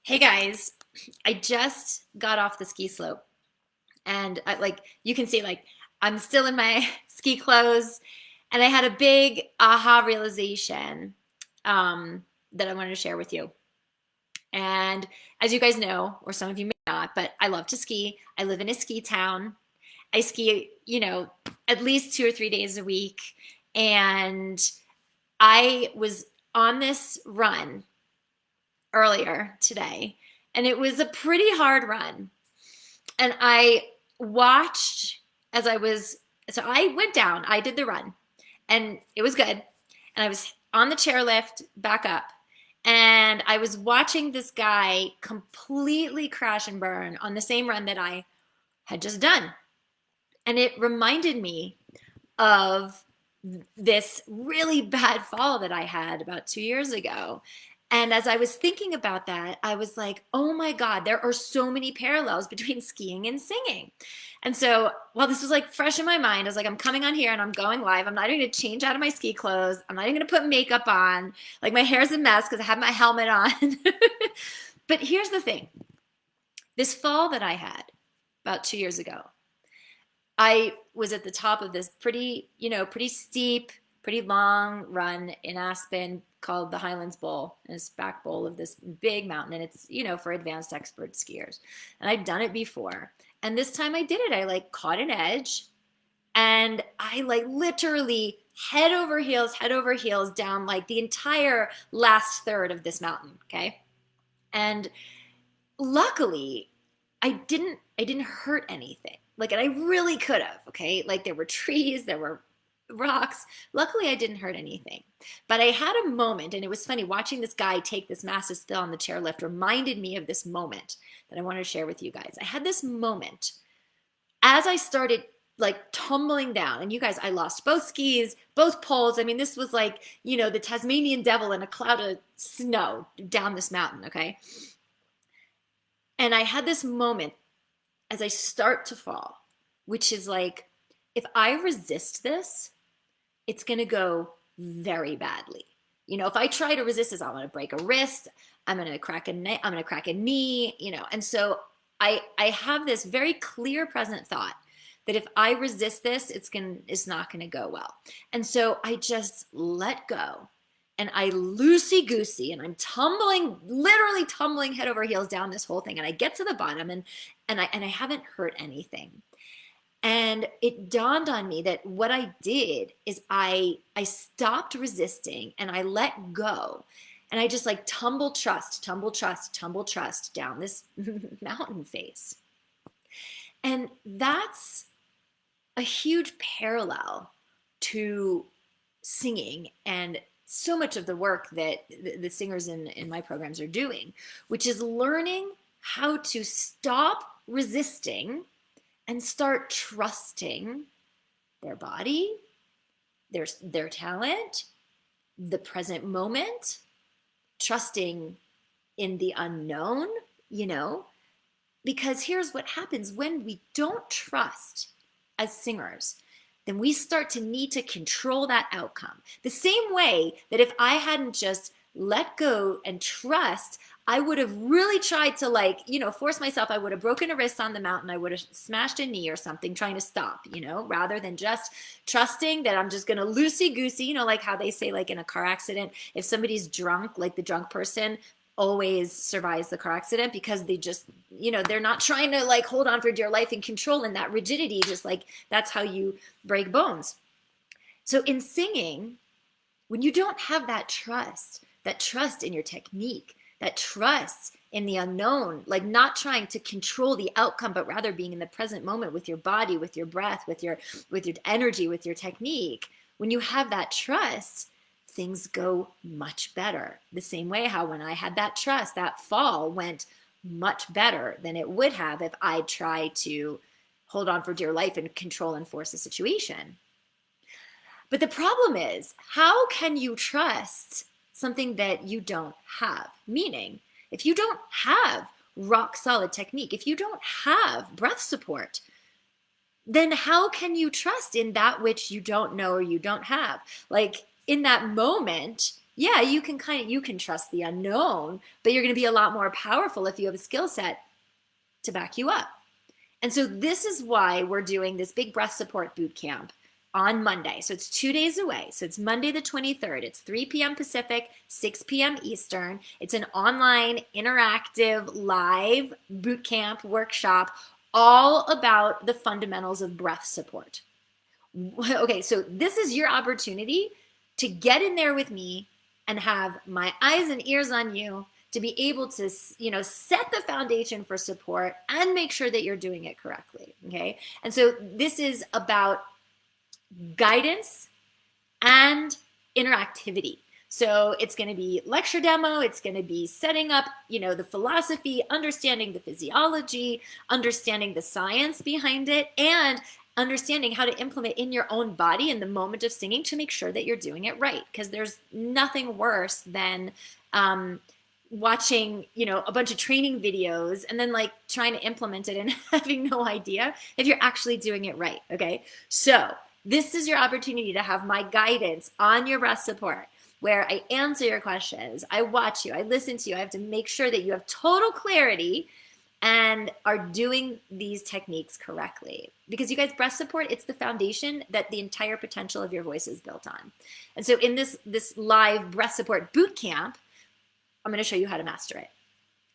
Hey guys, I just got off the ski slope and you can see I'm still in my ski clothes and I had a big aha realization that I wanted to share with you. And as you guys know, or some of you may not, but I love to ski. I live in a ski town. I ski, at least 2 or 3 days a week. And I was on this run earlier today, and it was a pretty hard run. And I watched as so I went down, I did the run, and it was good. And I was on the chairlift back up, and I was watching this guy completely crash and burn on the same run that I had just done. And it reminded me of this really bad fall that I had about 2 years ago. And as I was thinking about that, I was like, oh my God, there are so many parallels between skiing and singing. And so while this was like fresh in my mind, I was like, I'm coming on here and I'm going live. I'm not even going to change out of my ski clothes. I'm not even going to put makeup on. Like my hair's a mess because I have my helmet on. But here's the thing. This fall that I had about 2 years ago, I was at the top of this pretty steep, pretty long run in Aspen called the Highlands Bowl. And it's back bowl of this big mountain. And it's, for advanced expert skiers. And I'd done it before. And this time I did it. I caught an edge and I literally head over heels down the entire last third of this mountain. Okay. And luckily I didn't hurt anything. And I really could have, okay? There were trees, there were rocks. Luckily, I didn't hurt anything. But I had a moment, and it was funny, watching this guy take this massive spill on the chairlift reminded me of this moment that I want to share with you guys. I had this moment as I started tumbling down. And you guys, I lost both skis, both poles. I mean, this was the Tasmanian devil in a cloud of snow down this mountain, okay? And I had this moment as I start to fall, which is if I resist this, it's going to go very badly. If I try to resist this, I'm going to break a wrist. I'm going to crack a knee, And so I have this very clear present thought that if I resist this, it's not going to go well. And so I just let go. And I loosey-goosey, and I'm literally tumbling head over heels down this whole thing. And I get to the bottom, and I haven't hurt anything. And it dawned on me that what I did is I stopped resisting, and I let go. And I just tumble trust down this mountain face. And that's a huge parallel to singing and so much of the work that the singers in my programs are doing, which is learning how to stop resisting and start trusting their body, their talent, the present moment, trusting in the unknown, because here's what happens when we don't trust as singers. Then we start to need to control that outcome. The same way that if I hadn't just let go and trust, I would have really tried to force myself. I would have broken a wrist on the mountain. I would have smashed a knee or something trying to stop, rather than just trusting that I'm just going to loosey-goosey, like how they say in a car accident, if somebody's drunk, the drunk person always survives the car accident because they just, they're not trying to hold on for dear life and control, and that rigidity, just that's how you break bones. So in singing, when you don't have that trust in your technique, that trust in the unknown, not trying to control the outcome, but rather being in the present moment with your body, with your breath, with your energy, with your technique, when you have that trust, things go much better. The same way how when I had that trust, that fall went much better than it would have if I tried to hold on for dear life and control and force the situation. But the problem is, how can you trust something that you don't have? Meaning, if you don't have rock solid technique, if you don't have breath support, then how can you trust in that which you don't know or you don't have? In that moment, yeah, you can trust the unknown, but you're going to be a lot more powerful if you have a skill set to back you up. And so this is why we're doing this big breath support boot camp on Monday. So it's 2 days away. So it's Monday the 23rd. It's 3 p.m. Pacific, 6 p.m. Eastern. It's an online, interactive, live boot camp workshop all about the fundamentals of breath support. Okay, so this is your opportunity to get in there with me and have my eyes and ears on you to be able to, set the foundation for support and make sure that you're doing it correctly, okay? And so this is about guidance and interactivity. So it's going to be lecture demo, it's going to be setting up, the philosophy, understanding the physiology, understanding the science behind it, and understanding how to implement in your own body in the moment of singing to make sure that you're doing it right. Because there's nothing worse than watching, a bunch of training videos and then like trying to implement it and having no idea if you're actually doing it right, okay? So this is your opportunity to have my guidance on your breath support, where I answer your questions, I watch you, I listen to you, I have to make sure that you have total clarity and are doing these techniques correctly. Because you guys, breath support, it's the foundation that the entire potential of your voice is built on. And so in this live breath support boot camp, I'm going to show you how to master it.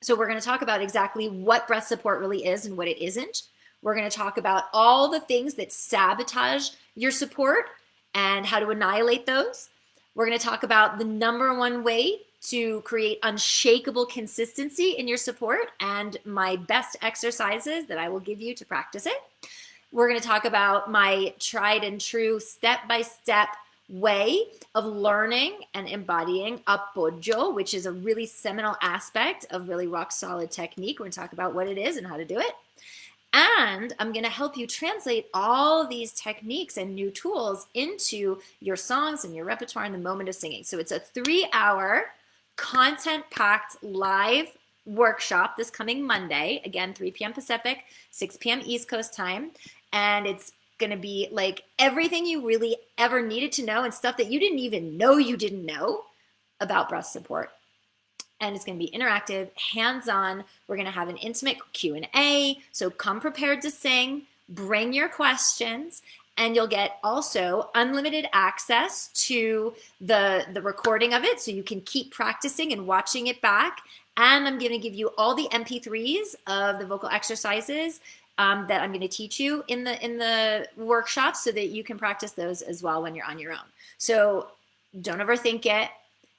So we're going to talk about exactly what breath support really is and what it isn't. We're going to talk about all the things that sabotage your support and how to annihilate those. We're going to talk about the #1 way to create unshakable consistency in your support and my best exercises that I will give you to practice it. We're going to talk about my tried and true step-by-step way of learning and embodying Appoggio, which is a really seminal aspect of really rock solid technique. We're going to talk about what it is and how to do it. And I'm going to help you translate all these techniques and new tools into your songs and your repertoire in the moment of singing. So it's a 3-hour content-packed live workshop this coming Monday, again, 3 p.m. Pacific, 6 p.m. East Coast time. And it's going to be like everything you really ever needed to know and stuff that you didn't even know you didn't know about breath support. And it's going to be interactive, hands-on. We're going to have an intimate Q&A. So come prepared to sing, bring your questions, and you'll get also unlimited access to the recording of it so you can keep practicing and watching it back. And I'm going to give you all the MP3s of the vocal exercises that I'm going to teach you in the workshop so that you can practice those as well when you're on your own. So don't overthink it.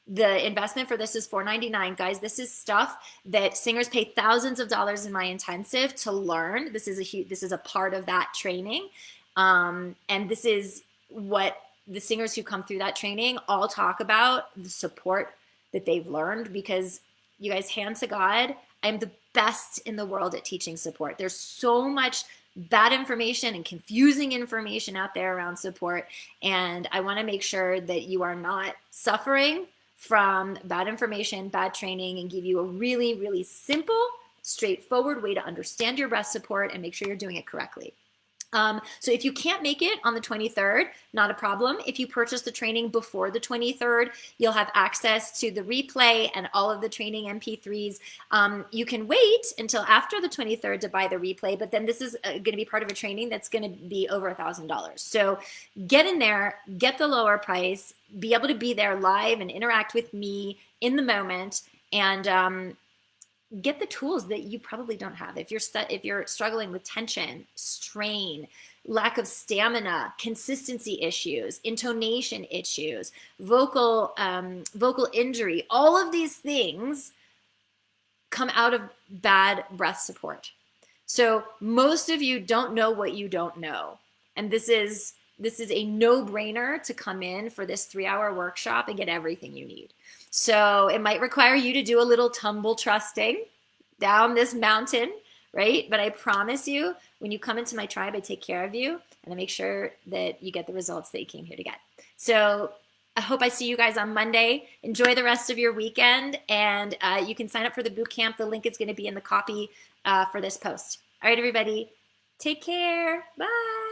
The investment for this is $4.99, guys. This is stuff that singers pay thousands of dollars in my intensive to learn. This is a part of that training, and this is what the singers who come through that training all talk about, the support that they've learned. Because you guys, hand to God, I'm the best in the world at teaching support. There's so much bad information and confusing information out there around support, and I want to make sure that you are not suffering from bad information, bad training, and give you a really, really simple, straightforward way to understand your breath support and make sure you're doing it correctly. So if you can't make it on the 23rd, not a problem. If you purchase the training before the 23rd, you'll have access to the replay and all of the training MP3s. You can wait until after the 23rd to buy the replay, but then this is going to be part of a training that's going to be over $1,000. So get in there, get the lower price, be able to be there live and interact with me in the moment, and get the tools that you probably don't have. If you're struggling with tension, strain, lack of stamina, consistency issues, intonation issues, vocal injury, all of these things come out of bad breath support. So most of you don't know what you don't know, and this is a no-brainer to come in for this 3-hour workshop and get everything you need. So it might require you to do a little tumble trusting down this mountain, right? But I promise you, when you come into my tribe, I take care of you and I make sure that you get the results that you came here to get. So I hope I see you guys on Monday. Enjoy the rest of your weekend, and you can sign up for the boot camp. The link is going to be in the copy for this post. All right, everybody, take care. Bye.